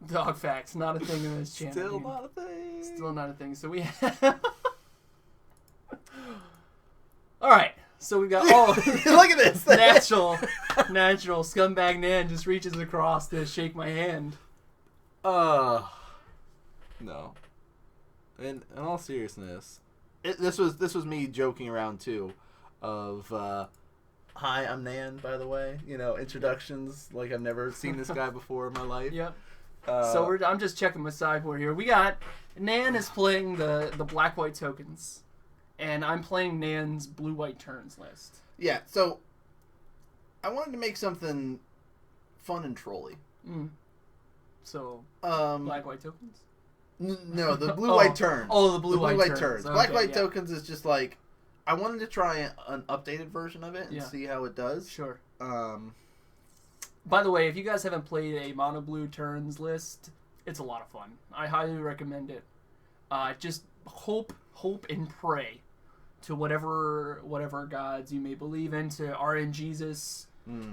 Dog facts, not a thing in this channel. Still not a thing. Still not a thing. So we have... Alright, so we got... Oh, look at this. natural scumbag Nan just reaches across to shake my hand. No. In all seriousness, this was me joking around too, of hi, I'm Nan, by the way. You know, introductions like I've never seen this guy before in my life. Yep. So I'm just checking my sideboard here. We got Nan is playing the black-white tokens, and I'm playing Nan's blue-white turns list. Yeah. So I wanted to make something fun and trolly. So black-white tokens. No, the blue-white turns. Oh, the blue-white turns. Okay, Black-white tokens is just like, I wanted to try an updated version of it and see how it does. Sure. By the way, if you guys haven't played a mono blue turns list, it's a lot of fun. I highly recommend it. Just hope and pray to whatever gods you may believe in, to RNGesus,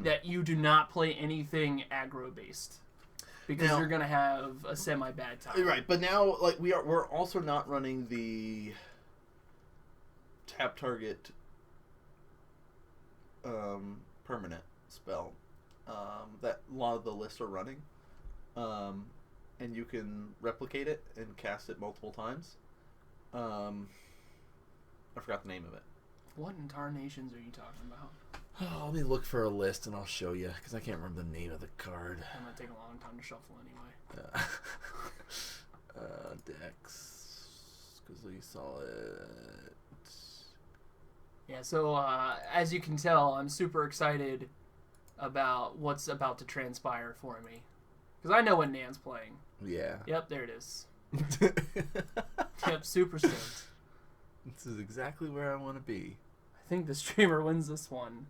that you do not play anything aggro-based. Because you're gonna have a semi-bad time. Right, but now like we're also not running the tap target permanent spell that a lot of the lists are running, and you can replicate it and cast it multiple times. I forgot the name of it. What in tarnations are you talking about? Oh, let me look for a list and I'll show you, because I can't remember the name of the card. I'm gonna take a long time to shuffle anyway. Dex, because we saw it. Yeah, so as you can tell, I'm super excited about what's about to transpire for me, because I know what Nan's playing. Yeah. Yep, there it is. Yep, super stoked. This is exactly where I want to be. I think the streamer wins this one.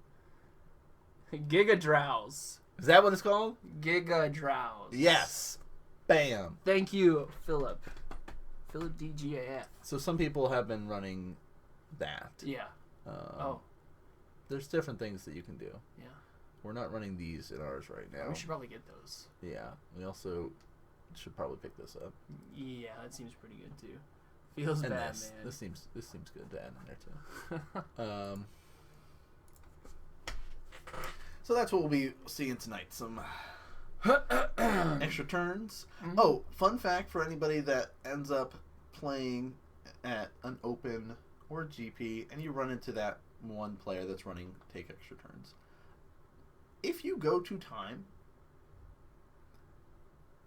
Giga Drowse. Is that what it's called? Giga Drowse. Yes. Bam. Thank you, Philip. Philip DGAF. So some people have been running that. Yeah. There's different things that you can do. Yeah. We're not running these in ours right now. We should probably get those. Yeah. We also should probably pick this up. Yeah, that seems pretty good too. Feels bad, man. This seems good to add in there too. So that's what we'll be seeing tonight. Some extra turns. Mm-hmm. Oh, fun fact for anybody that ends up playing at an open or GP and you run into that one player that's running take extra turns. If you go to time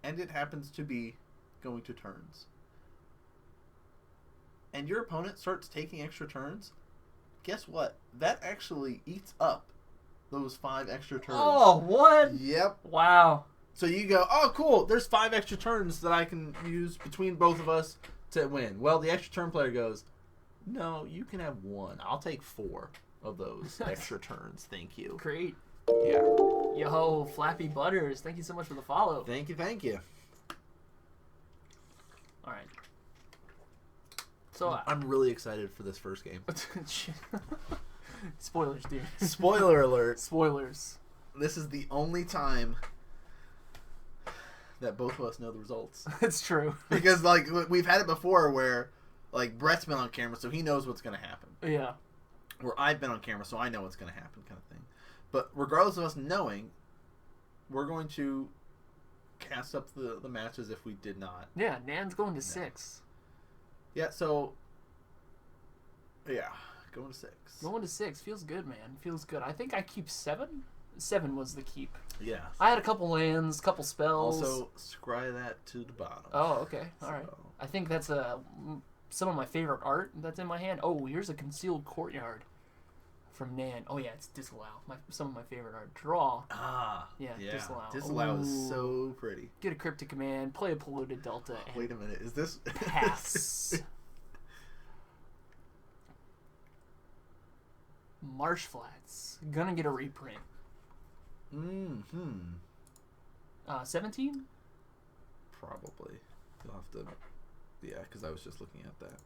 and it happens to be going to turns, and your opponent starts taking extra turns, guess what? That actually eats up those 5 extra turns. Oh, what? Yep. Wow. So you go, oh, cool, there's 5 extra turns that I can use between both of us to win. Well, the extra turn player goes, no, you can have 1. I'll take 4 of those extra turns. Thank you. Great. Yeah. Yo, flappybutters, thank you so much for the follow. Thank you. All right. So I'm really excited for this first game. Spoilers, dude. Spoiler alert. Spoilers. This is the only time that both of us know the results. It's true. Because, like, we've had it before where, like, Brett's been on camera, so he knows what's going to happen. Yeah. Where I've been on camera, so I know what's going to happen, kind of thing. But regardless of us knowing, we're going to cast up the matches if we did not. Yeah, Nan's going to 6. Yeah, so... Yeah, going to 6. Going to 6 feels good, man. Feels good. I think I keep 7. 7 was the keep. Yeah. I had a couple lands, couple spells. Also, scry that to the bottom. Oh, okay. All right. I think that's some of my favorite art that's in my hand. Oh, here's a concealed courtyard from Nan. Oh, yeah, it's disallow. Some of my favorite art. Draw. Ah. Yeah, disallow. Disallow is so pretty. Get a cryptic command, play a polluted delta, and wait a minute. Is this... pass. Marsh Flats. Gonna get a reprint. 17? Probably. You'll have to... Yeah, because I was just looking at that.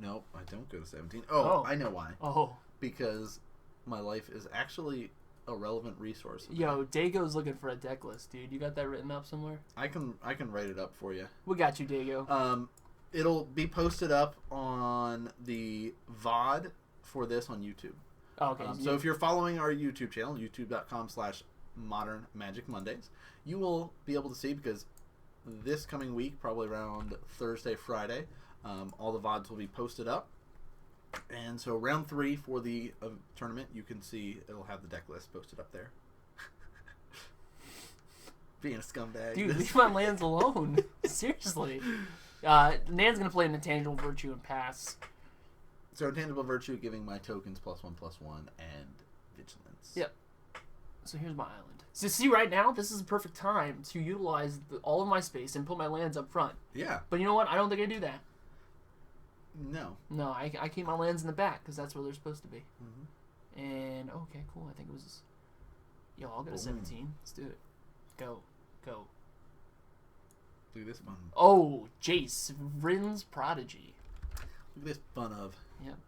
Nope, I don't go to 17. Oh, I know why. Oh. Because my life is actually a relevant resource. Yo, Dago's looking for a deck list, dude. You got that written up somewhere? I can write it up for you. We got you, Dago. It'll be posted up on the VOD for this on YouTube. Oh, okay. So if you're following our YouTube channel, youtube.com/Modern Magic Mondays, you will be able to see, because this coming week, probably around Thursday, Friday, all the VODs will be posted up. And so round 3 for the tournament, you can see it'll have the deck list posted up there. Being a scumbag. Dude, leave my lands alone. Seriously. Nan's going to play an Intangible Virtue and pass. So Intangible Virtue giving my tokens +1/+1 and Vigilance. Yep. So here's my island. So see, right now, this is a perfect time to utilize all of my space and put my lands up front. Yeah. But you know what? I don't think I do that. No. No, I keep my lands in the back because that's where they're supposed to be. Mm-hmm. And, okay, cool. I think it was... Yo, I'll get a 17. Let's do it. Go. Look at this fun. Oh, Jace. Vryn's Prodigy. Look at this fun of. Yep.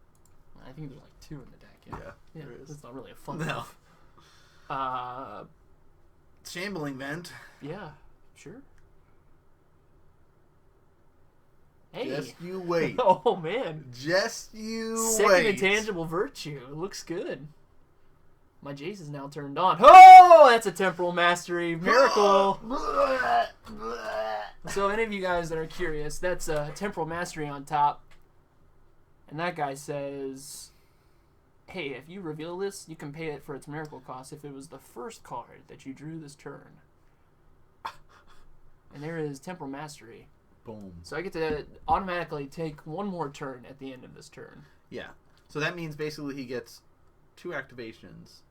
I think there's like 2 in the deck. Yeah, there is. It's not really a fun No. move. Shambling Vent. Yeah, sure. Hey. Just you wait. Oh, man. Just you Second wait. Intangible Virtue. It looks good. My Jace is now turned on. Oh, that's a Temporal Mastery. Miracle. So any of you guys that are curious, that's a Temporal Mastery on top. And that guy says, hey, if you reveal this, you can pay it for its miracle cost if it was the first card that you drew this turn. And there is Temporal Mastery. Boom. So I get to automatically take one more turn at the end of this turn. Yeah. So that means basically he gets 2 activations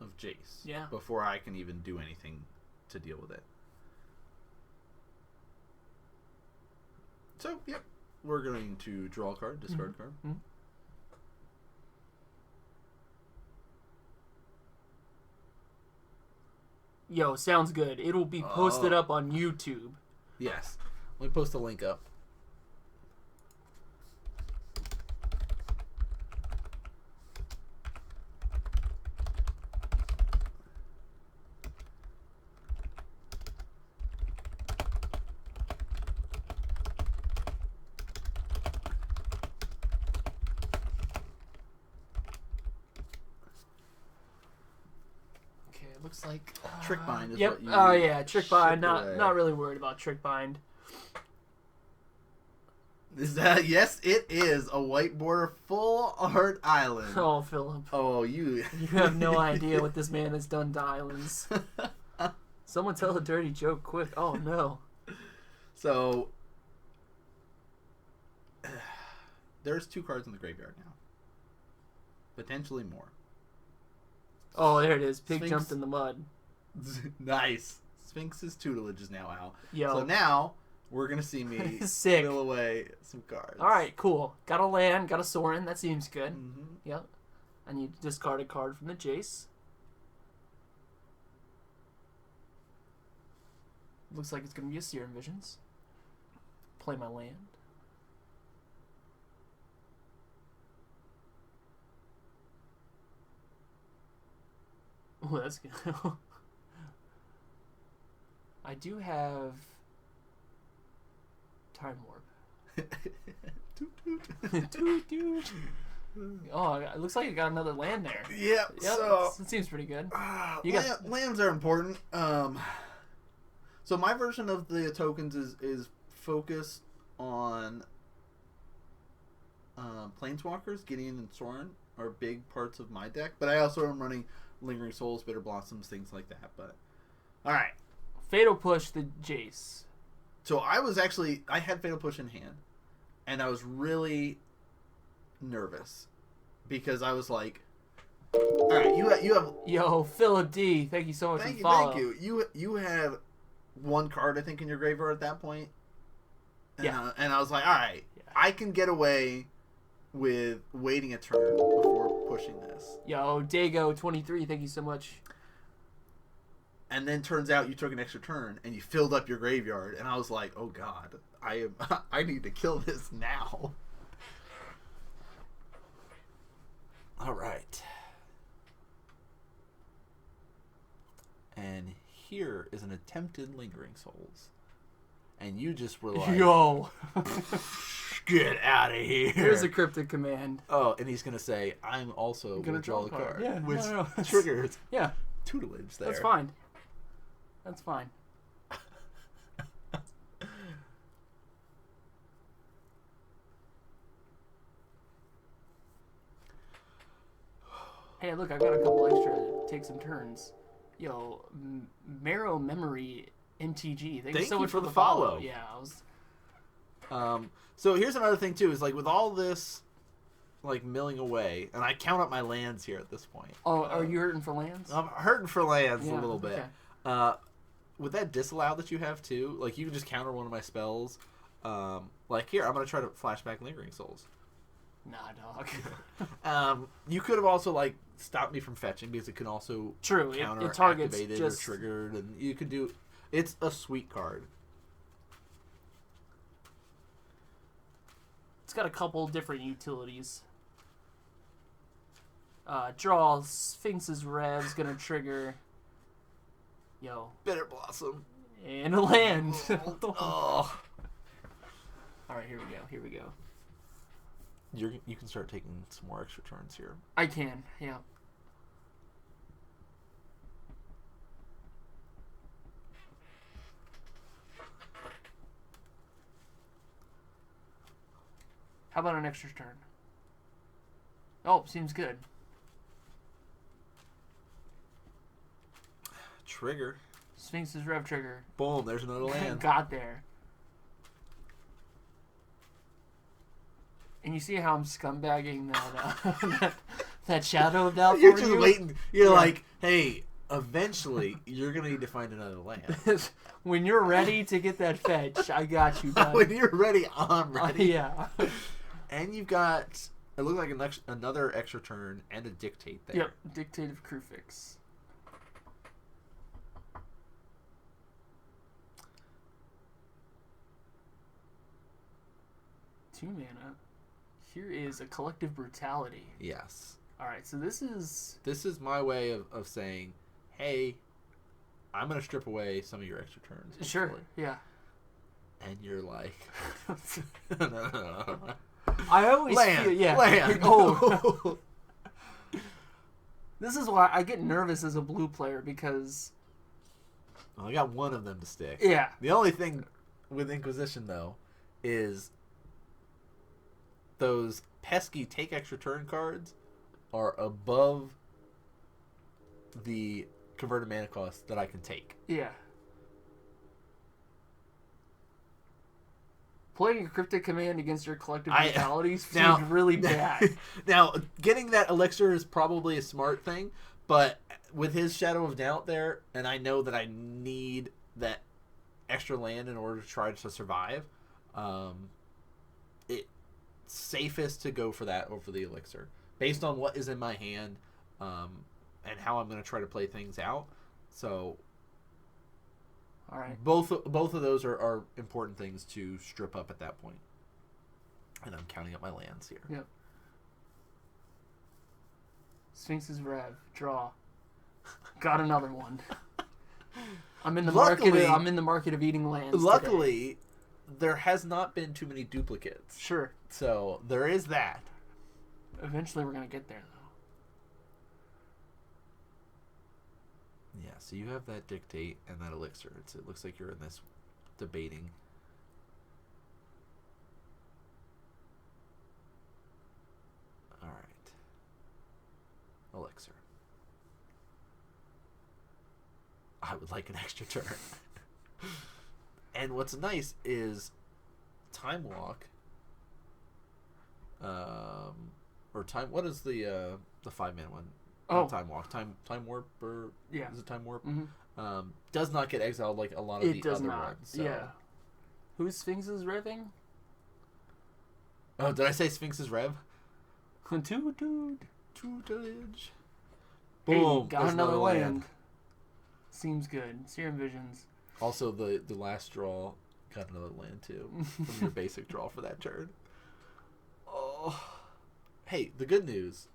of Jace. Yeah. Before I can even do anything to deal with it. So, yep. We're going to draw a card, discard a card. Mm-hmm. Yo, sounds good. It'll be posted up on YouTube. Yes. Let me post a link up. Looks like Trick Bind is yep. what you Oh yeah, Trick Bind. away. Not really worried about Trick Bind. Is that yes? It is a white border full art island. Oh, Philip. Oh, you. You have no idea what this man has done to islands. Someone tell a dirty joke quick. Oh no. So there's 2 cards in the graveyard now. Potentially more. Oh, there it is. Pig Sphinx. jumped in the mud. Nice. Sphinx's tutelage is now out. Yo. So now we're gonna see me Sick. fill away some cards. All right, cool. Got a land, got a Sorin. That seems good. Mm-hmm. Yep. I need to discard a card from the Jace. Looks like it's gonna be a Serum Visions. Play my land. Oh, that's good. I do have Time Warp. Toot toot. Oh, it looks like you got another land there. Yep. Yep, So it seems pretty good. you got lands are important. So my version of the tokens is focused on Planeswalkers. Gideon and Sorin are big parts of my deck, but I also am running Lingering Souls, Bitter Blossoms, things like that. But all right, Fatal Push the Jace. so I had Fatal Push in hand, and I was really nervous because I was like, all right, you have Yo, Philip D, thank you so much for thank following. you. You have 1 card I think in your graveyard at that point. Yeah. And I was like, all right, I can get away with waiting a turn before pushing this. Yo, Dago23, thank you so much. And then turns out you took an extra turn and you filled up your graveyard, and I was like, oh god, I need to kill this now. All right. here is an attempted Lingering Souls. And you just were like, yo, get out of here. Here's a cryptic command. Oh, and he's going to say, I'm also going to draw the card. Yeah, which no. triggers Yeah. tutelage there. That's fine. That's fine. Hey, look, I got a couple extra to take some turns. Yo, Marrow Memory MTG. Thank you so much for the the follow. Yeah, I was... So here's another thing, too, is like with all this like milling away, and I count up my lands here at this point. Oh, are you hurting for lands? I'm hurting for lands a little bit. Okay. With that disallow that you have, too, like you can just counter one of my spells. Like here, I'm going to try to flashback Lingering Souls. Nah, dog. You could have also like stopped me from fetching because it can also True. counter It targets activated just... or triggered, and you could do. It's a sweet card. It's got a couple different utilities. Draw Sphinx's Rev's gonna trigger. Yo. Bitter Blossom. And a land. Oh. Alright, here we go. You can start taking some more extra turns here. I can, yeah. How about an extra turn? Oh, seems good. Trigger. Sphinx's Rev trigger. Boom, there's another land. Got there. And you see how I'm scumbagging that that Shadow of Doubt for You're just you? waiting. You're like, hey, eventually you're going to need to find another land. When you're ready to get that fetch, I got you, bud. When you're ready, I'm ready. Yeah. And you've got, it looks like another extra turn and a Dictate there. Yep, Dictative Crewfix. 2 mana. Here is a Collective Brutality. Yes. Alright, so this is my way of saying, hey, I'm going to strip away some of your extra turns. Sure, yeah. And you're like, no. I always land, feel, yeah. Land. Oh. This is why I get nervous as a blue player because... Well, I got one of them to stick. Yeah. The only thing with Inquisition, though, is those pesky take extra turn cards are above the converted mana cost that I can take. Yeah. Playing a cryptic command against your collective brutalities feels really bad. Now, getting that elixir is probably a smart thing, but with his Shadow of Doubt there, and I know that I need that extra land in order to try to survive, it's safest to go for that over the elixir. Based on what is in my hand, and how I'm going to try to play things out. So... All right. Both of those are important things to strip up at that point. And I'm counting up my lands here. Yep. Sphinx's Rev. Draw. Got another one. I'm in the market of eating lands. Luckily, there has not been too many duplicates. Sure. So there is that. Eventually, we're gonna get there, though. Yeah, so you have that Dictate and that elixir. It looks like you're in this debating. All right. Elixir. I would like an extra turn. And what's nice is Time Walk. What is the 5-man one? Oh, Time Walk, Time Warp, or yeah, is it Time Warp? Mm-hmm. Does not get exiled like a lot of the other ones. So. Yeah. Who's Sphinx's Revving? Oh, did I say Sphinx's Rev? Tutelage. Boom! Hey, got another land. Seems good. Serum Visions. Also, the last draw got another land too from your basic draw for that turn. Oh, hey, the good news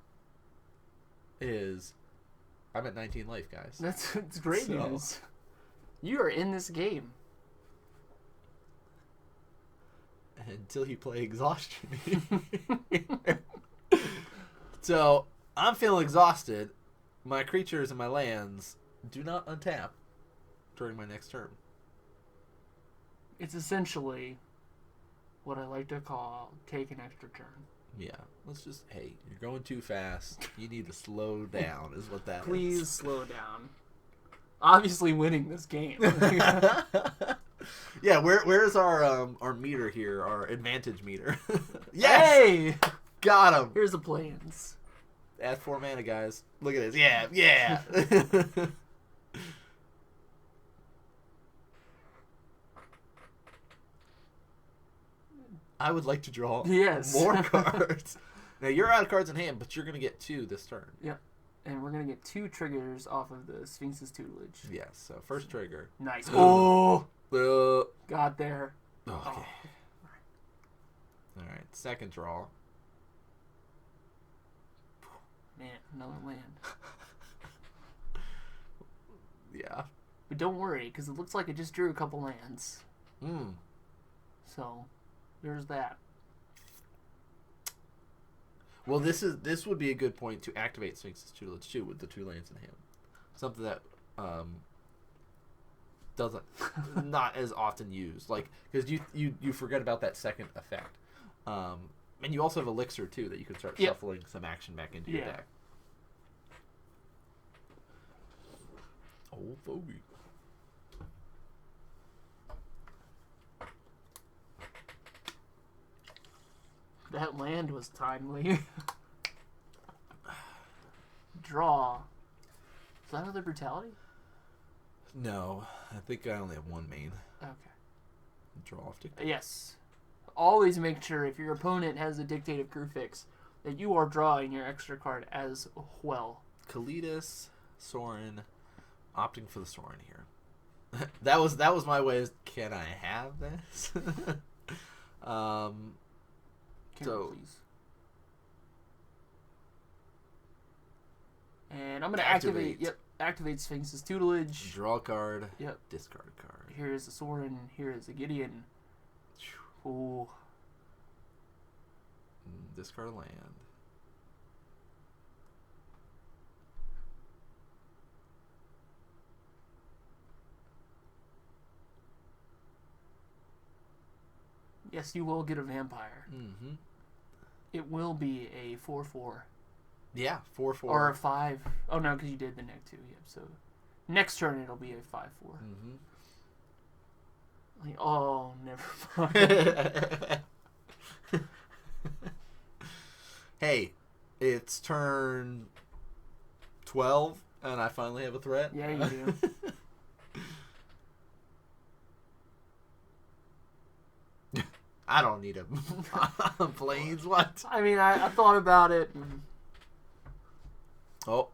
is I'm at 19 life, guys. It's great news. You are in this game. Until you play exhaustion. So, I'm feeling exhausted. My creatures and my lands do not untap during my next turn. It's essentially what I like to call take an extra turn. Yeah, let's just, hey, you're going too fast. You need to slow down, is what that Please is. slow down. Obviously winning this game. Yeah, where's our meter here, our advantage meter? Yes! Hey! Got him! Here's the plans. Add 4 mana, guys. Look at this. Yeah, yeah! I would like to draw more cards. Now, you're out of cards in hand, but you're going to get 2 this turn. Yep. And we're going to get 2 triggers off of the Sphinx's tutelage. Yes, so first trigger. Nice. Oh! Got there. Okay. Alright, second draw. Man, another land. Yeah. But don't worry, because it looks like it just drew a couple lands. Hmm. So, there's that. Well, this would be a good point to activate Sphinx's tutelage too with the 2 lands in hand. Something that doesn't not as often used, like because you forget about that second effect, and you also have Elixir too that you could start shuffling some action back into your deck. Old fogey. That land was timely. Draw. Is that another brutality? No, I think I only have 1 main. Okay. Draw off to. Yes. Always make sure if your opponent has a Dictative Crucifix that you are drawing your extra card as well. Kalidas, Sorin, opting for the Sorin here. that was my way. Can I have this? Please. And I'm going to activate Sphinx's tutelage. Draw a card. Yep. Discard a card. Here is a Sorin. Here is a Gideon. Ooh. Discard a land. Yes, you will get a vampire. Mm-hmm. It will be a 4/4. Yeah, 4/4. Or a 5. Oh, no, because you did the neck too. Yep, so next turn it'll be a 5/4. Mm-hmm. Like, oh, never mind. Hey, it's turn 12, and I finally have a threat. Yeah, you do. I don't need a planes. What? I mean, I thought about it. And... Oh,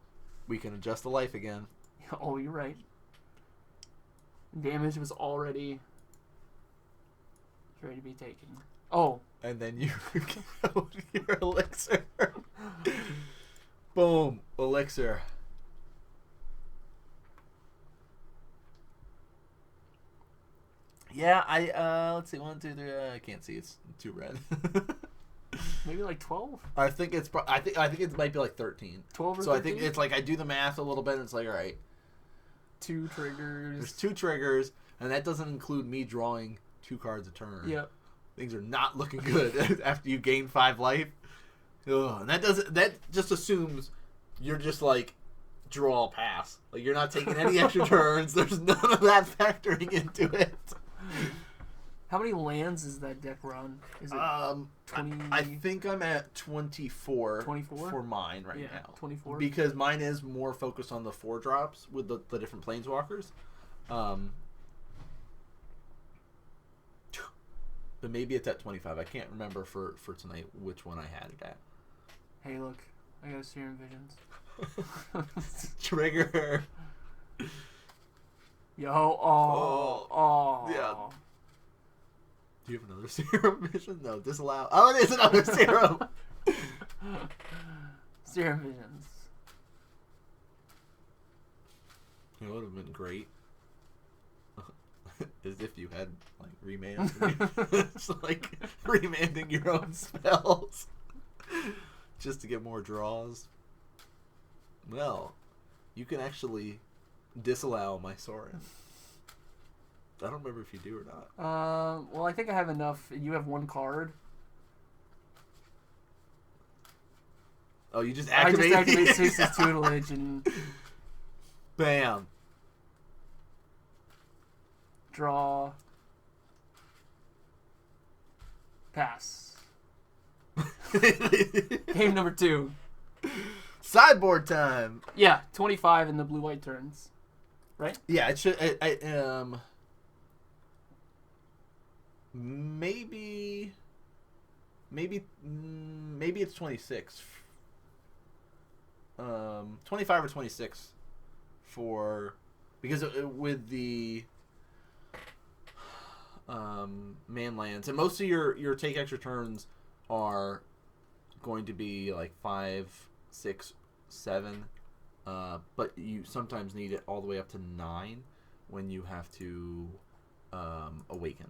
we can adjust the life again. Oh, you're right. Damage was already ready to be taken. Oh. And then you go to your Elixir. Boom. Elixir. Yeah, let's see, 1, 2, 3. I can't see. It's too red. Maybe like 12. I think it's. I think it might be like 13. 12 or 13? So I think it's like I do the math a little bit, and it's like, all right. 2 triggers. There's 2 triggers, and that doesn't include me drawing 2 cards a turn. Yep. Things are not looking good after you gain 5 life. Ugh, and that just assumes you're just like draw pass. Like you're not taking any extra turns. There's none of that factoring into it. How many lands is that deck run? Is it 20? I think I'm at 24. 24 for mine right now. 24. Because mine is more focused on the 4 drops with the different planeswalkers. But maybe it's at 25. I can't remember for tonight which one I had it at. Hey, look. I got Serum Visions. Trigger. Yo, oh. Yeah. Do you have another Serum Vision? No, disallow. Oh, it is another Serum. Serum Visions. It would have been great. as if you had like remand. It's like remanding your own spells just to get more draws. Well, you can actually disallow my Sorin. I don't remember if you do or not. Well, I think I have enough. You have one card. Oh, you just activate. I just activate Sphinx's tutelage and bam. Draw. Pass. Game number 2. Sideboard time. Yeah, 25 in the blue-white turns. Right? Yeah, it should. Maybe it's 26. 25 or 26 for because with the man lands, and most of your take extra turns are going to be like 5, 6, 7, but you sometimes need it all the way up to 9 when you have to awaken.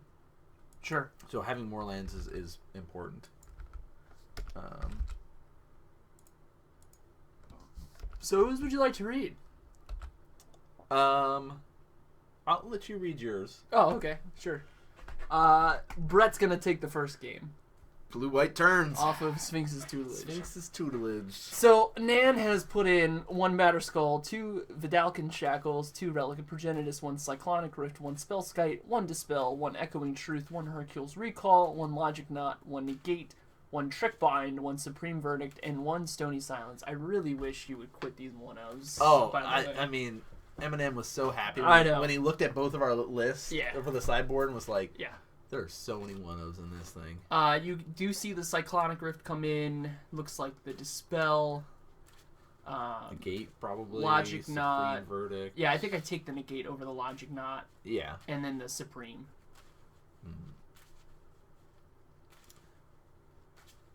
Sure. So having more lands is important. So whose would you like to read? I'll let you read yours. Oh, okay. Sure. Brett's going to take the first game. Blue-white turns. Off of Sphinx's tutelage. Sphinx's tutelage. So, Nan has put in 1 Matter Skull, 2 Vidalcan Shackles, 2 Relic of Progenitus, 1 Cyclonic Rift, 1 Spellskite, 1 Dispel, 1 Echoing Truth, 1 Hercule's Recall, 1 Logic Knot, 1 Negate, 1 Trick Bind, 1 Supreme Verdict, and 1 Stony Silence. I really wish you would quit these 1-0s. Oh, I mean, Eminem was so happy when he looked at both of our lists for the sideboard and was like, yeah. There are so many 1-0s in this thing. You do see the Cyclonic Rift come in. Looks like the Dispel. Negate, probably. Logic Supreme Knot. Verdict. Yeah, I think I take the Negate over the Logic Knot. Yeah. And then the Supreme.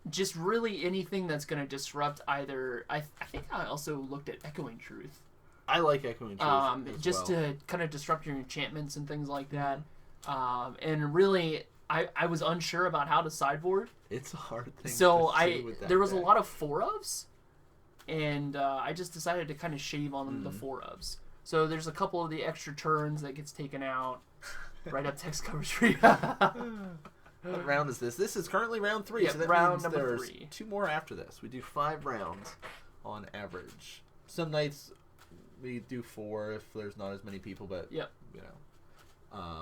Just really anything that's going to disrupt either... I think I also looked at Echoing Truth. I like Echoing Truth just to kind of disrupt your enchantments and things like that. And really, I was unsure about how to sideboard. It's a hard thing. So there was deck. a lot of 4-ofs, and I just decided to kind of shave on the 4-ofs. So there's a couple of the extra turns that gets taken out. Right up text coverage for you. What round is this? This is currently round 3. Yeah, so that round means number there's 3. 2 more after this. We do 5 rounds on average. Some nights we do 4 if there's not as many people, but you know.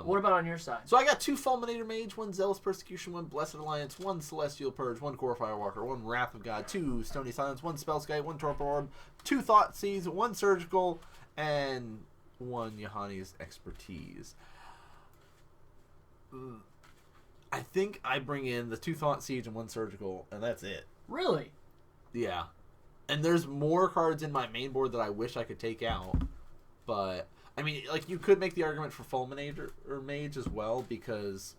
What about on your side? So I got 2 Fulminator Mage, 1 Zealous Persecution, 1 Blessed Alliance, 1 Celestial Purge, 1 Core Firewalker, 1 Wrath of God, 2 Stony Silence, 1 Spellskite, 1 Torpor Orb, 2 Thought Seeds, 1 Surgical, and 1 Yahani's Expertise. I think I bring in the 2 Thought Seeds and 1 Surgical, and that's it. Really? Yeah. And there's more cards in my main board that I wish I could take out, but... I mean, like, you could make the argument for Fulminator or Mage as well because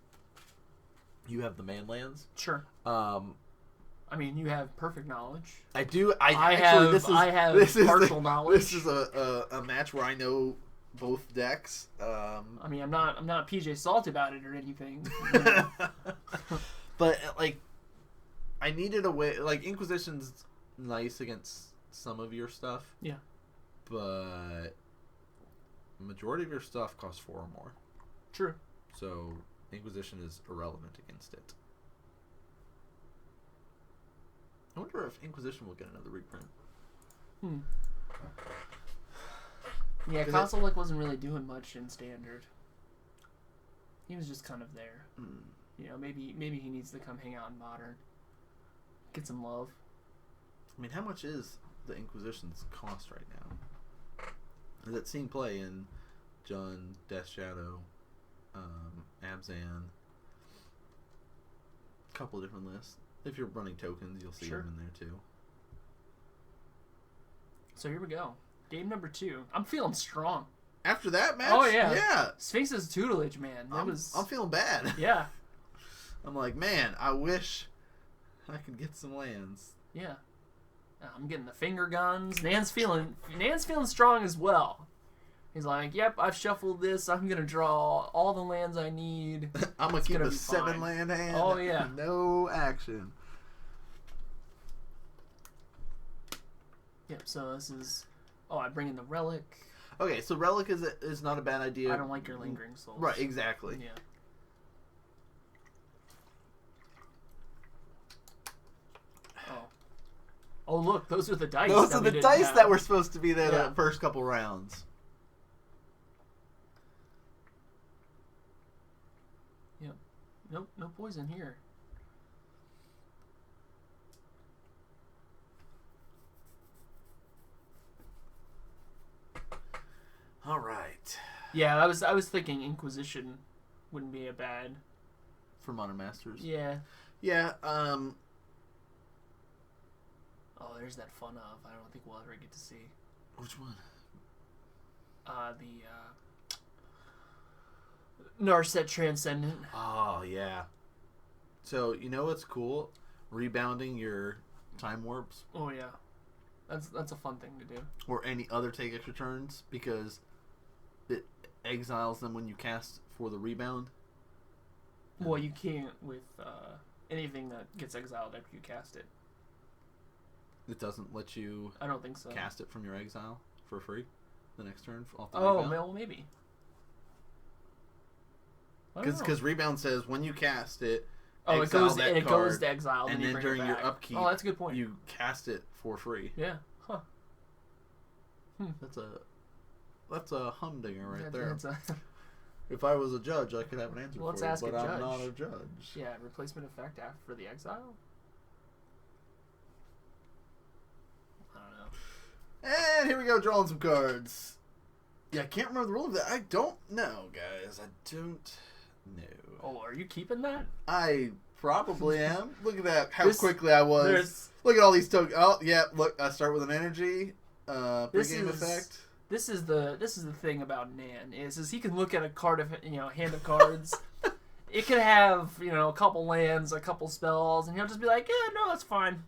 you have the man lands. Sure. I mean, you have perfect knowledge. I do. I have partial knowledge. This is a match where I know both decks. I mean, I'm not PJ Salt about it or anything. But like, I needed a way. Like, Inquisition's nice against some of your stuff. Yeah. But the majority of your stuff costs 4 or more. True. So Inquisition is irrelevant against it. I wonder if Inquisition will get another reprint. Yeah, Console wasn't really doing much in Standard. He was just kind of there. You know, maybe he needs to come hang out in Modern. Get some love. I mean, how much is the Inquisition's cost right now? That seen play in Jund, Death Shadow, Abzan, a couple of different lists. If you're running tokens, you'll see them in there too. So here we go. Game number 2. I'm feeling strong. After that match? Oh, yeah. Yeah. Sphinx's tutelage, man. I'm feeling bad. Yeah. I'm like, man, I wish I could get some lands. Yeah. I'm getting the finger guns. Nan's feeling strong as well. He's like, yep, I've shuffled this. I'm going to draw all the lands I need. I'm going to keep a 7-land hand. Oh, yeah. No action. Yep, so this is... Oh, I bring in the Relic. Okay, so Relic is not a bad idea. I don't like your Lingering Souls. Right, exactly. Yeah. Oh, look, those are the dice. Those are the dice that were supposed to be there the first couple rounds. Yep. Nope, no poison here. All right. Yeah, I was thinking Inquisition wouldn't be a bad for Modern Masters. Yeah. Yeah. Oh, there's that fun of. I don't think we'll ever get to see. Which one? The Narset Transcendent. Oh yeah. So you know what's cool? Rebounding your time warps. Oh yeah. That's a fun thing to do. Or any other take extra turns because it exiles them when you cast for the rebound. Well, you can't with anything that gets exiled after you cast it. It doesn't let you. I don't think so. Cast it from your exile for free the next turn off the rebound. Rebound. Well, maybe. Because rebound says when you cast it. Oh, it goes to exile, and then during your upkeep, oh, that's a good point. You cast it for free. Yeah. Huh. That's a humdinger right there. If I was a judge, I could have an answer for it, but I'm not a judge. Yeah, replacement effect after the exile. I don't know. And here we go, drawing some cards. Yeah, I can't remember the rule of that. I don't know, guys. I don't know. Oh, are you keeping that? I probably am. Look at that, how quickly I was. Look at all these tokens. Oh, yeah, look, I start with an energy. Pre-game effect. This is the thing about Nan is he can look at a card of hand of cards. It could have a couple lands, a couple spells, and he'll just be like, yeah, no, that's fine.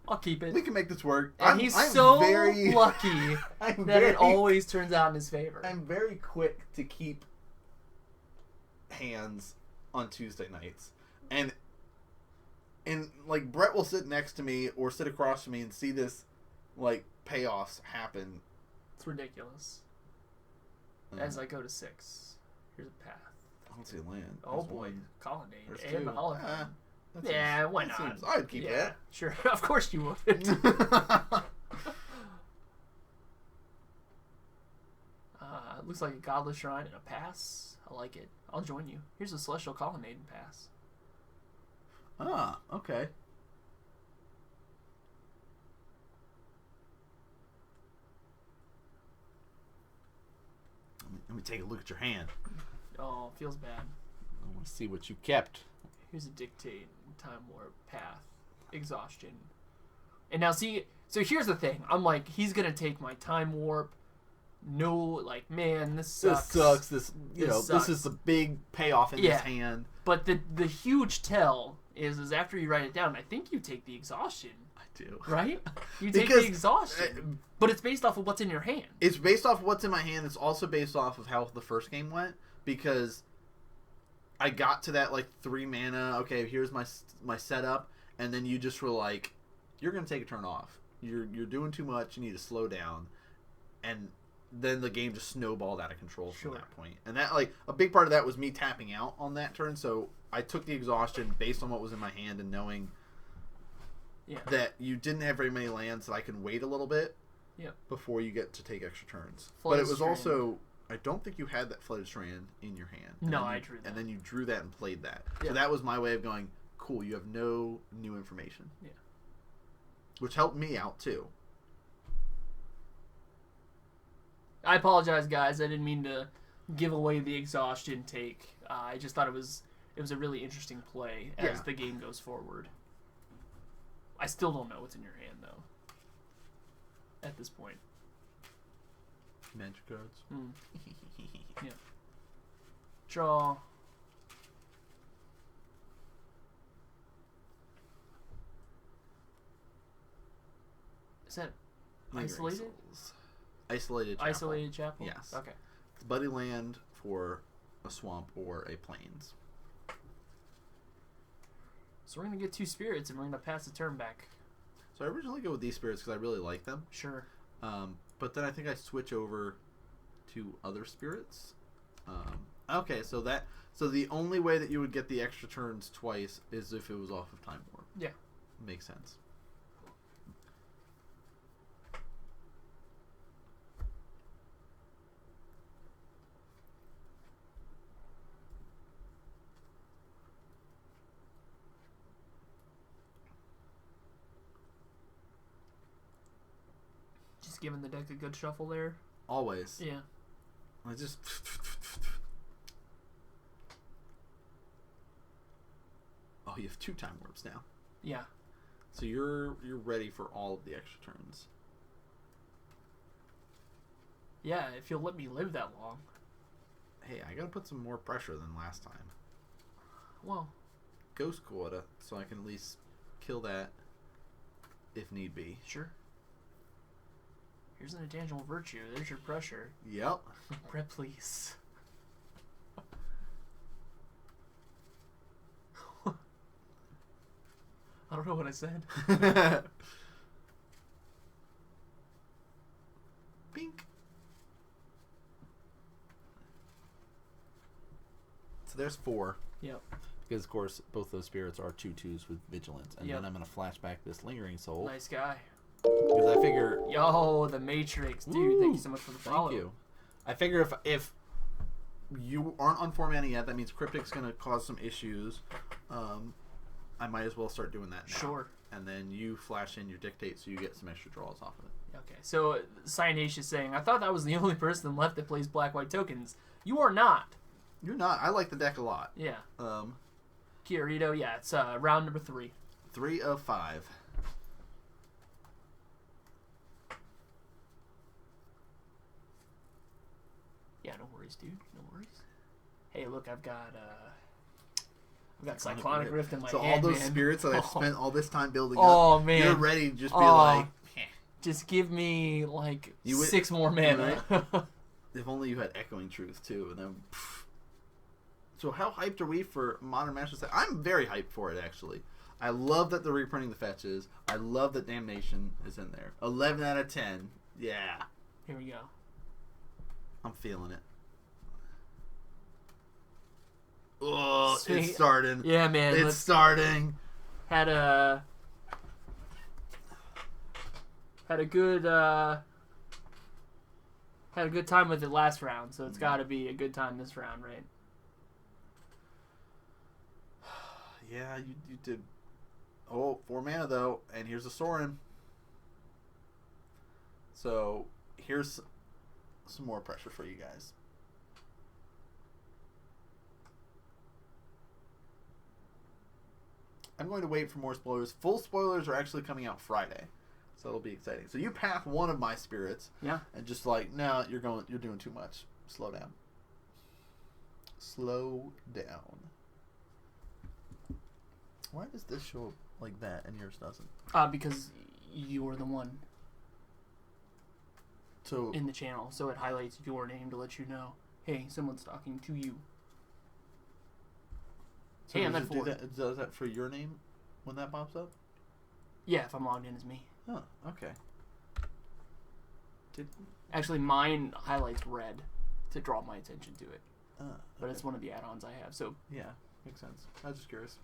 I'll keep it. We can make this work. And he's so lucky that it always turns out in his favor. I'm very quick to keep hands on Tuesday nights, and like Brett will sit next to me or sit across from me and see this like payoffs happen. It's ridiculous. As I go to 6, here's a path. I don't see a land. Oh boy, Colonnade There's and the Holophone. Yeah, why not? I'd keep that. Sure, of course you would. Looks like a Godless Shrine and a pass. I like it. I'll join you. Here's a Celestial Colonnade and pass. Ah, okay. Let me take a look at your hand. Oh, feels bad. I want to see what you kept. Here's a Dictate, Time Warp, Path, Exhaustion. And now see, so here's the thing. I'm like, he's going to take my Time Warp. No, like, man, this sucks. This is the big payoff in his hand. But the huge tell is after you write it down, I think you take the Exhaustion. I do. Right? You take the Exhaustion. But it's based off of what's in your hand. It's based off of what's in my hand. It's also based off of how the first game went. Because I got to that, like, 3 mana, okay, here's my setup. And then you just were like, you're going to take a turn off. You're doing too much. You need to slow down. And then the game just snowballed out of control from that point. And that, like, a big part of that was me tapping out on that turn. So I took the Exhaustion based on what was in my hand and knowing that you didn't have very many lands, that I can wait a little bit before you get to take extra turns. But it was also, I don't think you had that Flooded Strand in your hand. No, I drew that. And then you drew that and played that. Yeah. So that was my way of going, cool, you have no new information. Yeah. Which helped me out, too. I apologize, guys. I didn't mean to give away the Exhaustion take. I just thought it was a really interesting play as the game goes forward. I still don't know what's in your hand, though. At this point. Magic cards. Yeah. Draw. Is that isolated? Isolated Chapel. Isolated Chapel? Yes. Okay. It's buddy land for a swamp or a plains. So we're going to get 2 spirits, and we're going to pass the turn back. So I originally go with these spirits because I really like them. Sure. But then I think I switch over to other spirits. Okay, so the only way that you would get the extra turns twice is if it was off of Time Warp. Yeah. Makes sense. Just giving the deck a good shuffle there. Always. Yeah. I just... Oh, you have 2 Time Warps now. Yeah. So you're ready for all of the extra turns. Yeah, if you'll let me live that long. Hey, I gotta put some more pressure than last time. Well. Ghost Quota, so I can at least kill that if need be. Sure. Here's an intangible virtue. There's your pressure. Yep. Prep, please. I don't know what I said. Pink. So there's 4. Yep. Because, of course, both those spirits are 2/2s with Vigilance. And then I'm going to flashback this Lingering Soul. Nice guy. Because I figure... Yo, the Matrix. Dude, thank you so much for the follow. Thank you. I figure if you aren't on 4 mana yet, that means Cryptic's going to cause some issues. I might as well start doing that now. Sure. And then you flash in your Dictate so you get some extra draws off of it. Okay, so Cyanation is saying, I thought that was the only person left that plays black-white tokens. You are not. You're not. I like the deck a lot. Yeah. Kirito, yeah, it's round number 3. 3 of 5. Yeah, no worries, dude. No worries. Hey, look, I've got Cyclonic Rift in my hand, so all those man. spirits that I've spent all this time building Oh, up, man. you're ready to just be like... Just give me, like, You would- 6 more mana. Right? If only you had Echoing Truth, too. And then... So how hyped are we for Modern Masters? I'm very hyped for it, actually. I love that they're reprinting the fetches. I love that Damnation is in there. 11 out of 10. Yeah. Here we go. I'm feeling it. Oh, Sweet. it's starting. Yeah, man. It's starting. Had a good time with it last round, so it's got to be a good time this round, right? Yeah, you did. Oh, 4 mana though, and here's a Sorin. So here's some more pressure for you guys. I'm going to wait for more spoilers. Full spoilers are actually coming out Friday, so it'll be exciting. So you path one of my spirits, Yeah. and just like, no, you're doing too much. Slow down. Slow down. Why does this show up like that and yours doesn't? Because you're the one So in the channel, so it highlights your name to let you know, hey, someone's talking to you. So Hey, I'm does at it do 4. that? Does that for your name when that pops up? Yeah, if I'm logged in as me. Oh, okay. Actually, mine highlights red to draw my attention to it, but okay. it's one of the add-ons I have. So Yeah, makes sense. I was just curious.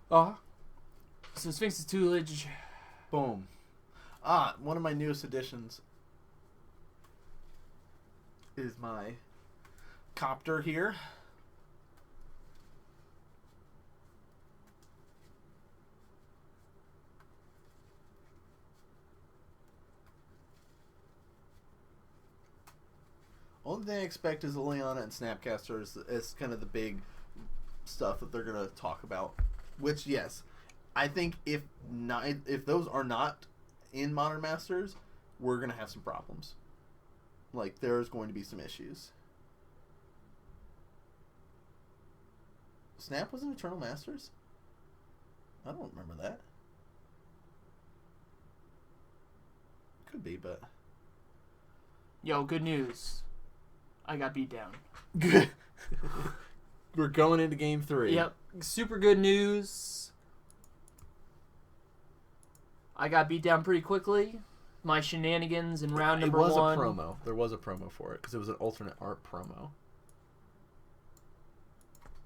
So Sphinx's Tutelage. Boom. One of my newest additions is my copter here. Only thing I expect is Liliana and Snapcaster is kind of the big stuff that they're going to talk about. Which, yes, I think if those are not in Modern Masters, we're going to have some problems. Like, there's going to be some issues. Snap was in Eternal Masters? I don't remember that. Could be, but... Yo, good news. I got beat down. Good. We're going into game 3. Yep. Super good news. I got beat down pretty quickly. My shenanigans in round number 1. It was a promo. There was a promo for it because it was an alternate art promo.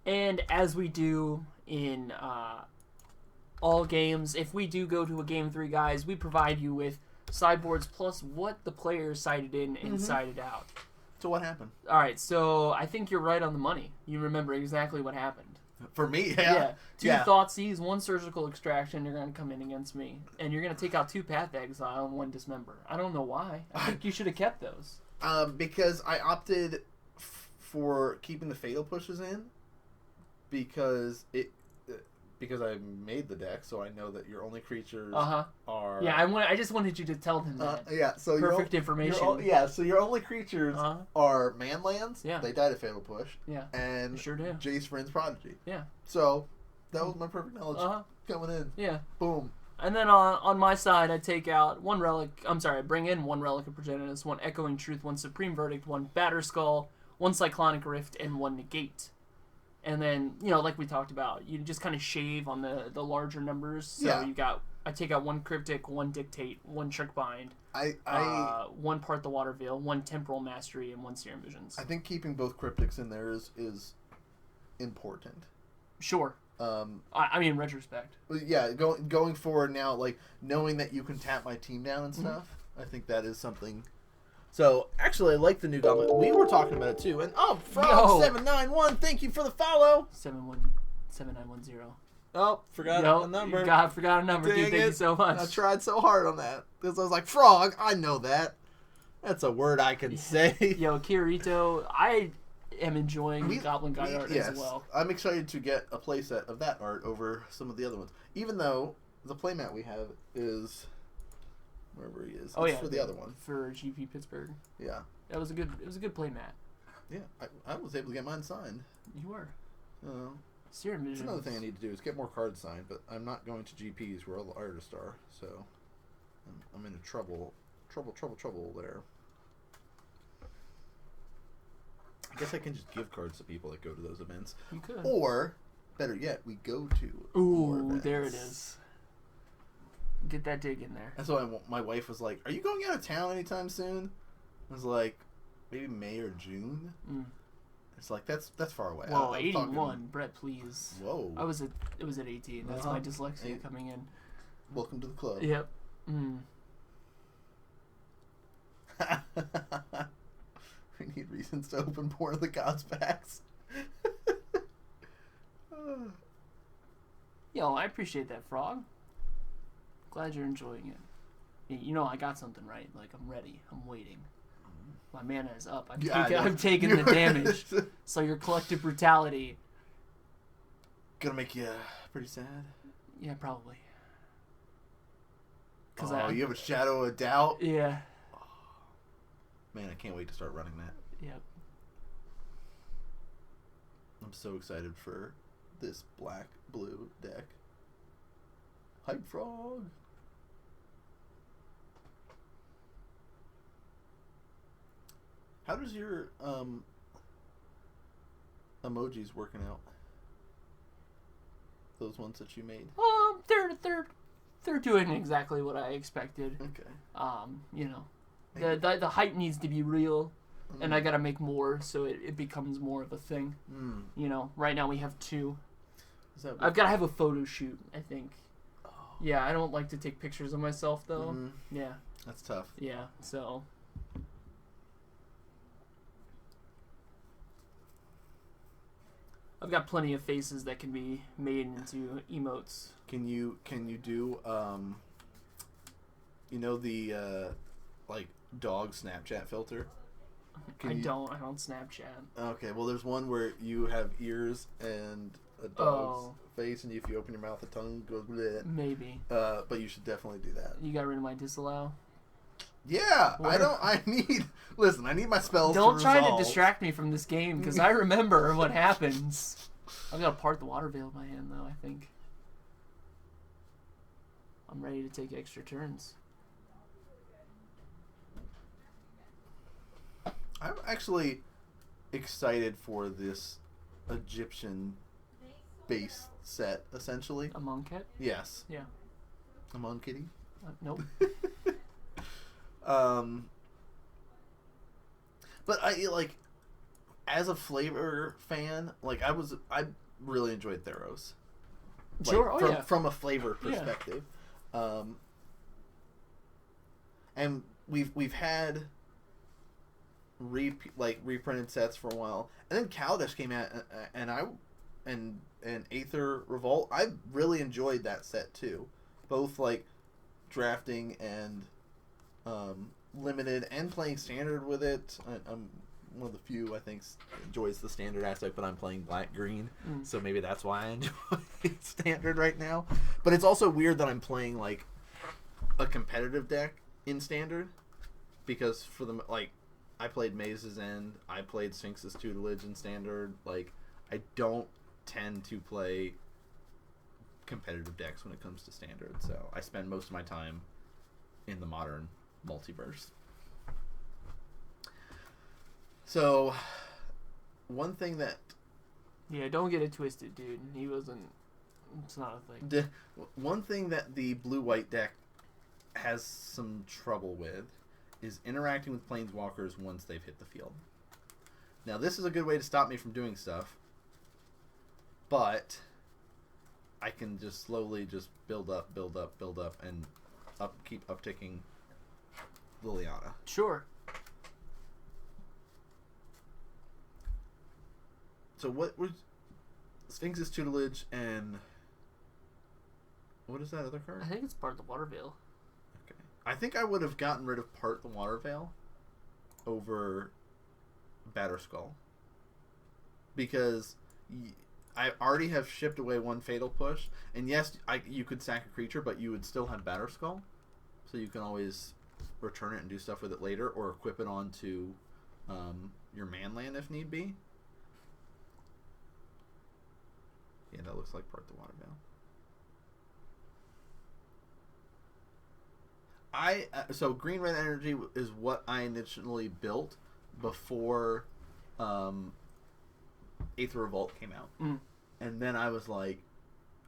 And as we do in all games, if we do go to a game 3, guys, we provide you with sideboards plus what the players sided in and sided out. So what happened? All right, so I think you're right on the money. You remember exactly what happened. For me, yeah. 2 Thoughtseize, 1 Surgical Extraction. You're going to come in against me. And you're going to take out 2 Path Exile and 1 Dismember. I don't know why. I think you should have kept those. Because I opted for keeping the Fatal Pushes in. Because I made the deck, so I know that your only creatures are... Yeah, I just wanted you to tell them that. So perfect information. So your only creatures are Manlands. Yeah. They died at Fatal Push. Yeah. And sure do. Jace Vryn's Prodigy. Yeah. So that was my perfect knowledge coming in. Yeah. Boom. And then on my side, I take out 1 Relic... I bring in 1 Relic of Progenitus, 1 Echoing Truth, 1 Supreme Verdict, 1 Batterskull, 1 Cyclonic Rift, and 1 Negate. And then, like we talked about, you just kind of shave on the larger numbers. So I take out 1 Cryptic, 1 Dictate, 1 Trick Bind, 1 Part the Water Veil, 1 Temporal Mastery, and 1 Serum Visions. I think keeping both Cryptics in there is important. Sure. I mean, in retrospect. Yeah, going forward now, like, knowing that you can tap my team down and stuff, I think that is something... So, actually, I like the new gauntlet. We were talking about it, too. And, Frog791, thank you for the follow. 7910. Oh, forgot a number. Forgot a number, dude. Thank you so much. I tried so hard on that. Because I was like, Frog, I know that. That's a word I can say. Yo, Kirito, I am enjoying the Goblin Guy art as well. I'm excited to get a playset of that art over some of the other ones. Even though the playmat we have is... wherever he is. For the other one. For GP Pittsburgh. Yeah. It was a good play mat. Yeah, I was able to get mine signed. You were. Serum Visions. That's another thing I need to do is get more cards signed, but I'm not going to GPs where all the artists are, so I'm in trouble there. I guess I can just give cards to people that go to those events. You could. Or, better yet, we go to more events. There it is. Get that dig in there. That's why my wife was like, "Are you going out of town anytime soon?" I was like, "Maybe May or June." It's like that's far away. Whoa, 81, Brett, please. Whoa. It was at 18. That's my dyslexia coming in. Welcome to the club. Yep. We need reasons to open more of the Gods packs. Yo, I appreciate that, Frog. Glad you're enjoying it. I got something right. Like, I'm ready. I'm waiting. My mana is up. I'm taking the damage. So your collective brutality... gonna make you pretty sad? Yeah, probably. You have a Shadow of Doubt? Yeah. Oh, man, I can't wait to start running that. Yep. I'm so excited for this black-blue deck. Hype Frog. How does your emojis working out? Those ones that you made. They're doing exactly what I expected. Okay. The hype needs to be real, and I gotta make more so it becomes more of a thing. Right now we have 2. I've gotta have a photo shoot, I think. Oh. Yeah, I don't like to take pictures of myself though. Yeah. That's tough. Yeah, so. I've got plenty of faces that can be made into emotes. Can you do the like dog Snapchat filter? I don't Snapchat. Okay, well there's one where you have ears and a dog's face, and if you open your mouth, the tongue goes bleh. Maybe. But you should definitely do that. You got rid of my disallow? Yeah, I need my spells. Don't try to distract me from this game, because I remember what happens. I've got to part the water veil in my hand, though, I think. I'm ready to take extra turns. I'm actually excited for this Egyptian base set, essentially. A Monket? Yes. Yeah. A Monkitty? Nope. But I like, as a flavor fan, like I really enjoyed Theros. Like, Sure. from a flavor perspective. Yeah. And we've had reprinted sets for a while, and then Kaladesh came out, and Aether Revolt. I really enjoyed that set too, both like drafting and limited and playing standard with it. I'm one of the few I think enjoys the standard aspect, but I'm playing black green, so maybe that's why I enjoy standard right now. But it's also weird that I'm playing like a competitive deck in standard, because for the like I played Maze's End, I played Sphinx's Tutelage in standard. Like I don't tend to play competitive decks when it comes to standard, so I spend most of my time in the modern multiverse. So one thing that don't get it twisted, dude. He wasn't. It's not a thing. One thing that the blue-white deck has some trouble with is interacting with planeswalkers once they've hit the field. Now, this is a good way to stop me from doing stuff, but I can just slowly just build up, and keep upticking Liliana. Sure. So what was Sphinx's Tutelage and what is that other card? I think it's part of the Water Veil. Okay. I think I would have gotten rid of part the Water Veil over Batterskull, because I already have shipped away one Fatal Push, and yes, you could sack a creature, but you would still have Batterskull, so you can always return it and do stuff with it later, or equip it onto your manland if need be. Yeah, that looks like part of the Water Veil. So green red energy is what I initially built before Aether Revolt came out, and then I was like,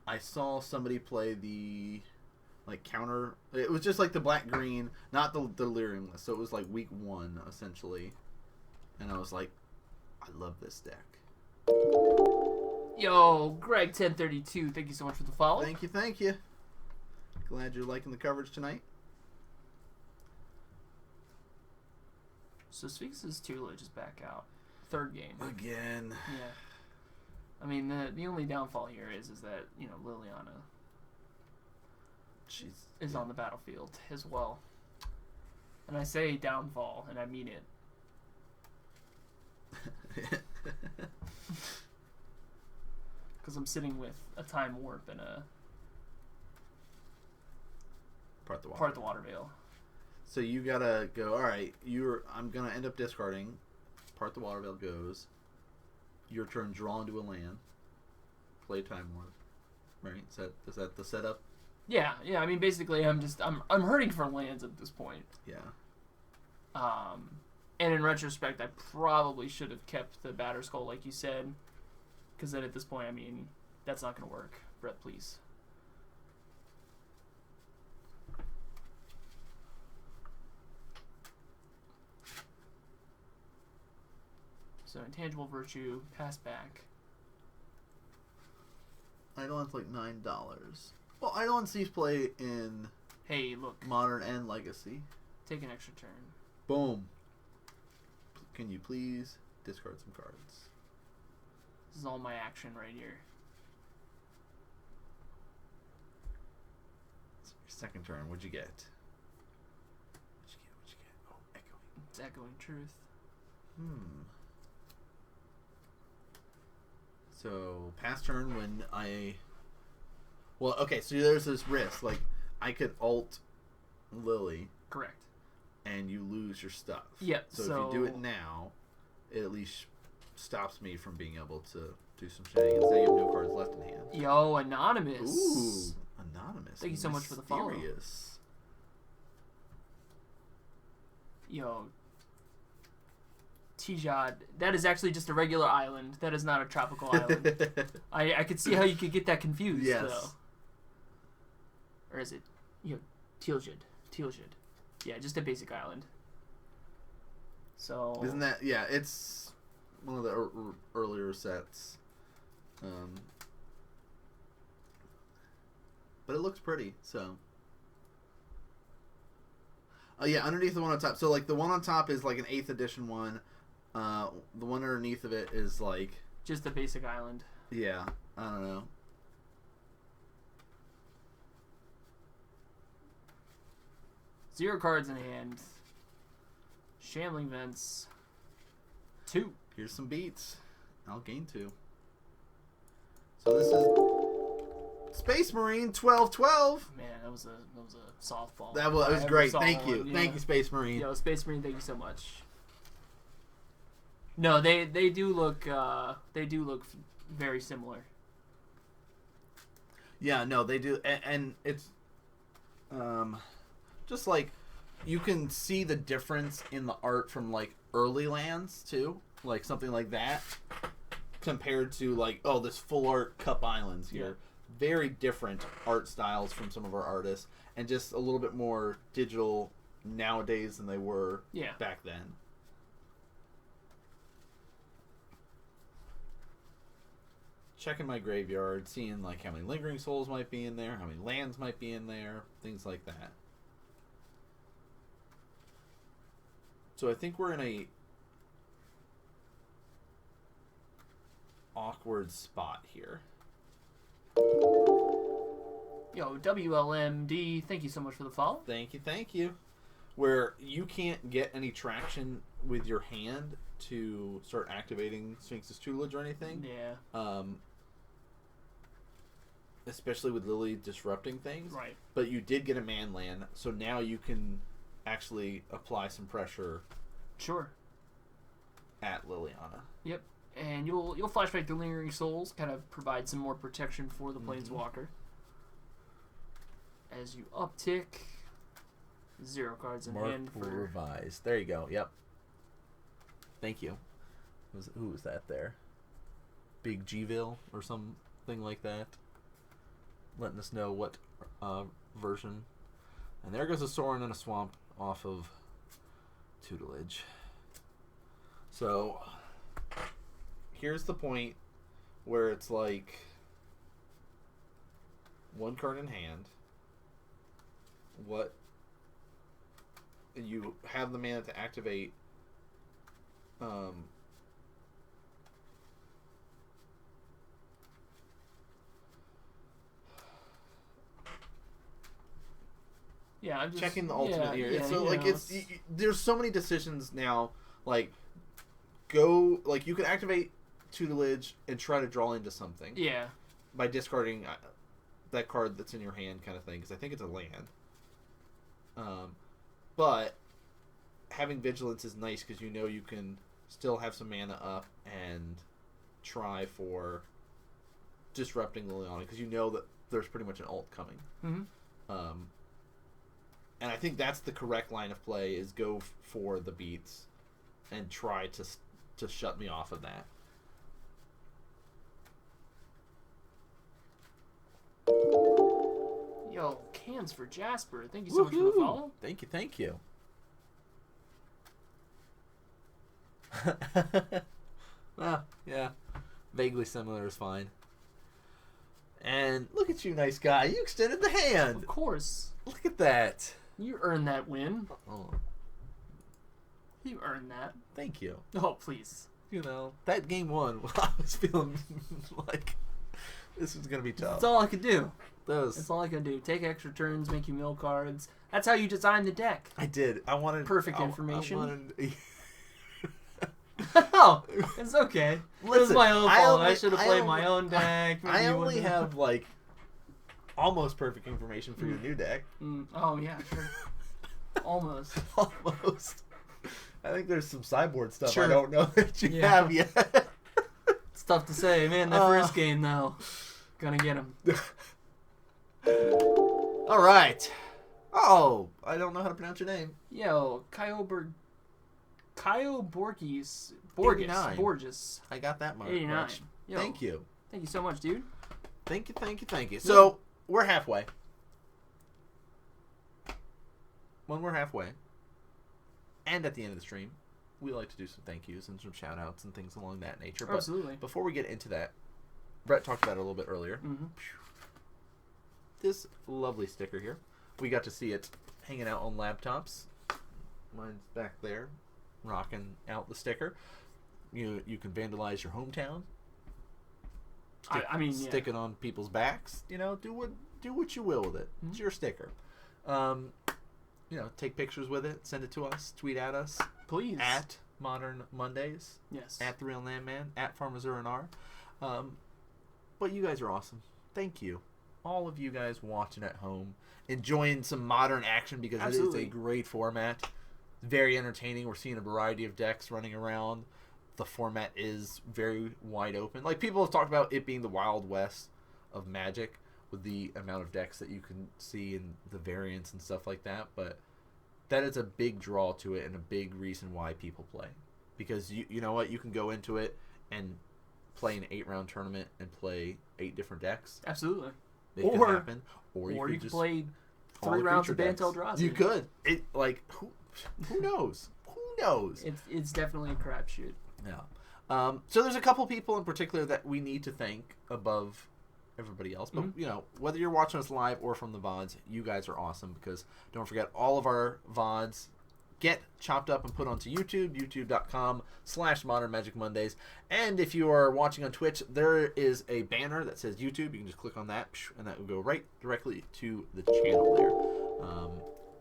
I saw somebody play the like counter. It was just like the black green, not the delirium list. So it was like week 1 essentially, and I was like, I love this deck. Yo, Gregg 1032, thank you so much for the follow. Thank you. Glad you're liking the coverage tonight. So Sphinx's Tutelage is back out. 3rd game. Again. Yeah. I mean, the only downfall here is that, Liliana is on the battlefield as well. And I say downfall, and I mean it. Because I'm sitting with a Time Warp and a part the Water Veil. So you gotta go, alright, I'm gonna end up discarding. Part the Water Veil goes. Your turn, draw into a land. Play Time Warp. Right? Is that the setup? Yeah, I mean basically I'm hurting for lands at this point. Yeah. And in retrospect I probably should have kept the Batterskull like you said. Because then at this point, I mean, that's not going to work. Brett, please. So, Intangible Virtue, pass back. Eidolon's like $9. Well, Eidolon sees play in Modern and Legacy. Take an extra turn. Boom. Can you please discard some cards? This is all my action right here. Second turn, what'd you get? Oh, Echoing. It's Echoing Truth. So, past turn when well, okay, so there's this risk. Like, I could ult Lily. Correct. And you lose your stuff. Yep. So if you do it now, it at least stops me from being able to do some shenanigans. Now you have no cards left in hand. Yo, Anonymous. Ooh, Anonymous. Thank you so much for the follow. Yo, Tijad. That is actually just a regular island. That is not a tropical island. I could see how you could get that confused, Yes. though. Or is it, Tiljid? Tiljid. Yeah, just a basic island. So... Isn't that... Yeah, it's one of the earlier sets. But it looks pretty, so... Oh, yeah, underneath the one on top. So, like, the one on top is, like, an 8th edition one. The one underneath of it is, like... Just a basic island. Yeah, I don't know. Zero cards in hand. Shambling Vents. 2. Here's some beats. I'll gain 2. So this is Space Marine 1212. Man, that was a softball. That was great. Thank you. Yeah. Thank you, Space Marine. Yo, Space Marine, thank you so much. No, they do look very similar. Yeah, no, they do, and it's just like you can see the difference in the art from like early lands too, like something like that, compared to like this full art Cup Islands here. Yeah. Very different art styles from some of our artists, and just a little bit more digital nowadays than they were back then. Checking my graveyard, seeing like how many Lingering Souls might be in there, how many lands might be in there, things like that. So I think we're in a awkward spot here. Yo, WLMD, thank you so much for the follow. Thank you. Where you can't get any traction with your hand to start activating Sphinx's Tutelage or anything. Yeah. Especially with Lily disrupting things. Right. But you did get a man land, so now you can actually apply some pressure. Sure. At Liliana. Yep. And you'll flashback the Lingering Souls, kind of provide some more protection for the Planeswalker. As you uptick, 0 cards in hand for revise. There you go. Yep. Thank you. Who was that there? Big Gville or something like that. Letting us know what version. And there goes a Sorin in a Swamp off of Tutelage. So here's the point where it's like 1 card in hand. What you have the mana to activate yeah, I'm just checking the ultimate here. Yeah, So like there's so many decisions now, like you can activate Tutelage and try to draw into something. Yeah. By discarding that card that's in your hand kind of thing, because I think it's a land. But having Vigilance is nice because you know you can still have some mana up and try for disrupting Liliana because you know that there's pretty much an ult coming. Mm-hmm. And I think that's the correct line of play, is go for the beats and try to shut me off of that. Yo, Cansforiasper, thank you so much for the follow. Thank you. Well, yeah. Vaguely similar is fine. And look at you, nice guy. You extended the hand. Of course. Look at that. You earned that win. Oh, You earned that. thank you. Oh, please. You know, that game one, I was feeling like this was going to be tough. That's all I could do. Those. That's all I can do. Take extra turns, make you mill cards. That's how you design the deck. I did. I wanted... Perfect information. I wanted... No, it's okay. It was my own fault. I should have played my own deck. Maybe I you only wouldn't have, like, almost perfect information for your new deck. Oh, yeah, sure. Almost. Almost. I think there's some sideboard stuff Sure. I don't know that you have yet. It's tough to say. Man, that first game, though. Gonna get him. All right. Oh, I don't know how to pronounce your name. Yo, Kyogre Kyle Borges. 89. Borges. I got that mark. 89. Yo, Thank you. Thank you so much, dude. Thank you. So, we're halfway. When we're halfway, and at the end of the stream, we like to do some thank yous and some shout outs and things along that nature. But Absolutely. before we get into that, Brett talked about it a little bit earlier. Mm-hmm. This lovely sticker here. We got to see it hanging out on laptops. Mine's back there, rocking out the sticker. You can vandalize your hometown. Stick it on people's backs. You know, do what you will with it. Mm-hmm. It's your sticker. Take pictures with it. Send it to us. Tweet at us. Please. At Modern Mondays. Yes. At The Real Landman. At FarmersRNR. But you guys are awesome. Thank you. All of you guys watching at home, enjoying some modern action because Absolutely. it is a great format. Very entertaining. We're seeing a variety of decks running around. The format is very wide open. Like, people have talked about it being the Wild West of Magic with the amount of decks that you can see and the variants and stuff like that. But that is a big draw to it and a big reason why people play. Because you know what? You can go into it and play an 8-round tournament and play 8 different decks. Absolutely. It can happen. Or you could just play 3 rounds of Bant Eldrazi. You could. Who knows? Who knows? It's definitely a crapshoot. Yeah. So there's a couple people in particular that we need to thank above everybody else. But, whether you're watching us live or from the VODs, you guys are awesome because don't forget all of our VODs get chopped up and put onto YouTube, youtube.com/Modern Magic Mondays. And if you are watching on Twitch, there is a banner that says YouTube. You can just click on that, and that will go right directly to the channel there.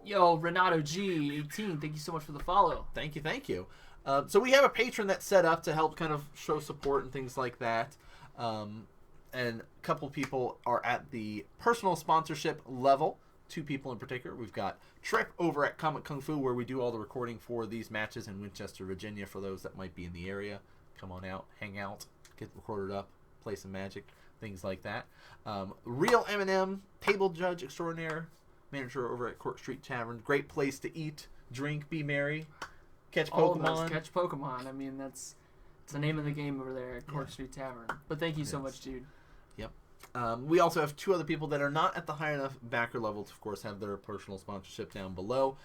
Yo, Renato G18, thank you so much for the follow. Thank you. So we have a patron that's set up to help kind of show support and things like that. And a couple people are at the personal sponsorship level. 2 people in particular. We've got Trip over at Comic Kung Fu, where we do all the recording for these matches in Winchester, Virginia, for those that might be in the area. Come on out, hang out, get recorded up, play some Magic, things like that. Real M&M, table judge extraordinaire, manager over at Court Street Tavern. Great place to eat, drink, be merry, catch Pokemon. Catch Pokemon. I mean, it's the name of the game over there at Court Street Tavern. But thank you so much, dude. Yep. We also have 2 other people that are not at the high enough backer level to, of course, have their personal sponsorship down below.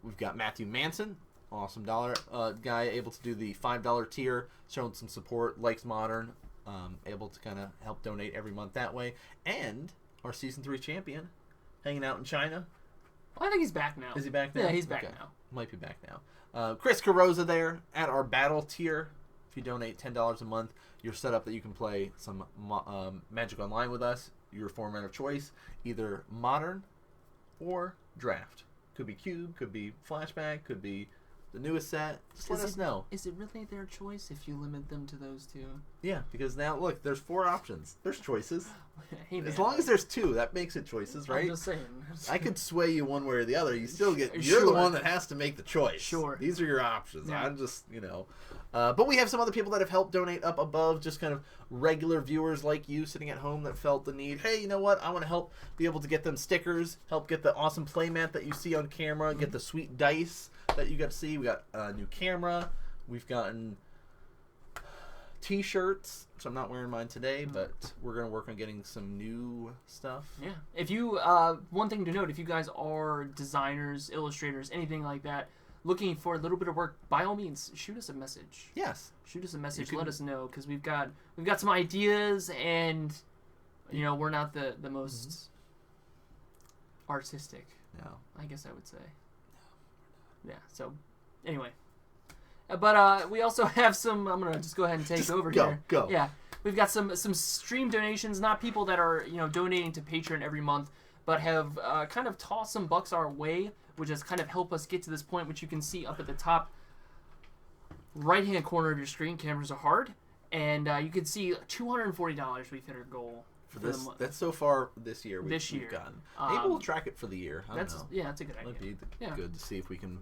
We've got Matthew Manson, awesome dollar guy, able to do the $5 tier, showing some support, likes Modern, able to kind of help donate every month that way. And our Season 3 champion, hanging out in China. Well, I think he's back now. Is he back now? Yeah, he's back now. Might be back now. Chris Carosa there at our battle tier. If you donate $10 a month, you're set up that you can play some Magic Online with us. Your format of choice, either Modern or Draft. Could be Cube, could be Flashback, could be the newest set. Just let us know. Is it really their choice if you limit them to those 2? Yeah, because now, look, there's 4 options. There's choices. Hey, man, as long as there's 2, that makes it choices, right? I'm just saying. I could sway you one way or the other. You still get. You're the one that has to make the choice. Sure. These are your options. Yeah. I'm just, But we have some other people that have helped donate up above, just kind of regular viewers like you sitting at home that felt the need. Hey, you know what? I want to help be able to get them stickers, help get the awesome playmat that you see on camera, get the sweet dice that you got to see. We got a new camera. We've gotten T-shirts, which I'm not wearing mine today, but we're going to work on getting some new stuff. Yeah. If you, one thing to note, if you guys are designers, illustrators, anything like that, looking for a little bit of work, by all means, shoot us a message. Yes. Shoot us a message. Let us know, because we've got some ideas, and we're not the most artistic. No. I guess I would say. Yeah. So, anyway, but we also have some. I'm gonna just go ahead and take over here. Go. Yeah. We've got some stream donations, not people that are donating to Patreon every month, but have kind of tossed some bucks our way, which has kind of helped us get to this point, which you can see up at the top right-hand corner of your screen. Cameras are hard, and you can see $240 we've hit our goal for this. That's so far this year. We've gotten. Maybe we'll track it for the year. I don't know. Yeah, that's a good idea. That'd be good to see if we can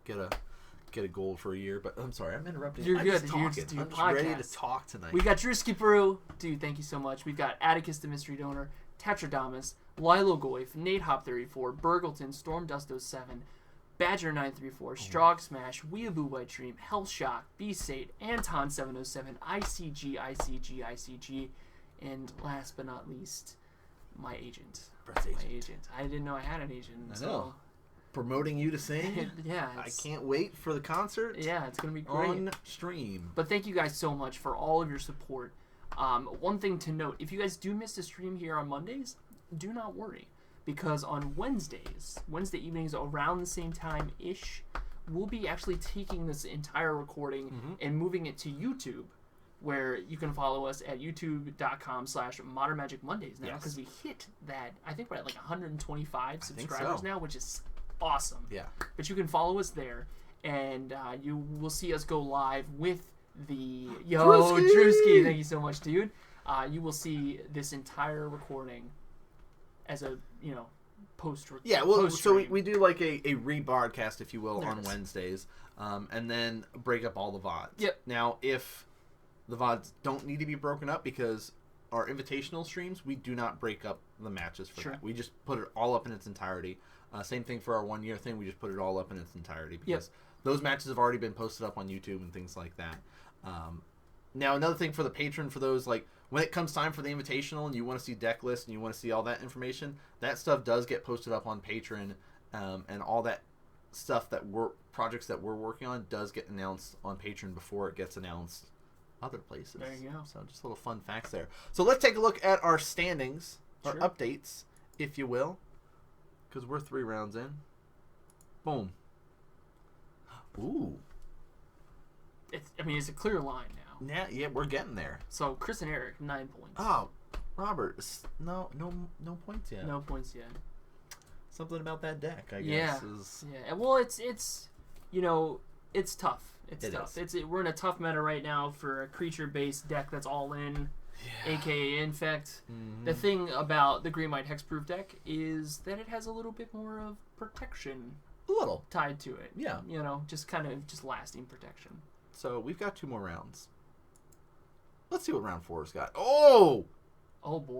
get a goal for a year. But I'm sorry, I'm interrupting. You're good. I'm just ready to talk tonight. We got Drewski Brew. Dude, thank you so much. We've got Atticus the Mystery Donor, Tetradamus, Lilo Goif, Nate Hop 34, Burgleton, Stormdust 07, Badger934, Strog Smash, Weeaboo White Dream, Hellshock, B-Sate, Anton707, ICG, and last but not least, my agent. I didn't know I had an agent. I know. Promoting you to sing. Yeah. I can't wait for the concert. Yeah, it's going to be great. On stream. But thank you guys so much for all of your support. One thing to note, if you guys do miss a stream here on Mondays, do not worry. Because on Wednesday evenings around the same time-ish, we'll be actually taking this entire recording and moving it to YouTube, where you can follow us at youtube.com/Modern Magic Mondays now, because we hit that. I think we're at like 125 subscribers now, which is awesome. Yeah. But you can follow us there, and you will see us go live with the Drewski. Thank you so much, dude. You will see this entire recording as a post. Yeah, well, so we do like a rebroadcast, if you will, on Wednesdays, and then break up all the VODs. Yep. Now, if the VODs don't need to be broken up, because our invitational streams, we do not break up the matches for that. We just put it all up in its entirety. Same thing for our 1 year thing. We just put it all up in its entirety because those matches have already been posted up on YouTube and things like that. Now, another thing for the patron, for those, like, when it comes time for the invitational and you want to see deck lists and you want to see all that information, that stuff does get posted up on Patreon, and all that stuff projects that we're working on does get announced on Patreon before it gets announced other places. There you go. So just little fun facts there. So let's take a look at our standings, our updates, if you will, because we're 3 rounds in. Boom. Ooh. It's a clear line now. Yeah, we're getting there. So Chris and Eric, 9 points. Oh, Robert, no points yet. No points yet. Something about that deck, I guess. Yeah. Well, it's it's tough. It's tough. We're in a tough meta right now for a creature-based deck that's all in, aka Infect. The thing about the Green White Hexproof deck is that it has a little bit more of protection. A little tied to it. Yeah. Just lasting protection. So we've got 2 more rounds. Let's see what round 4's got. Oh! Oh boy.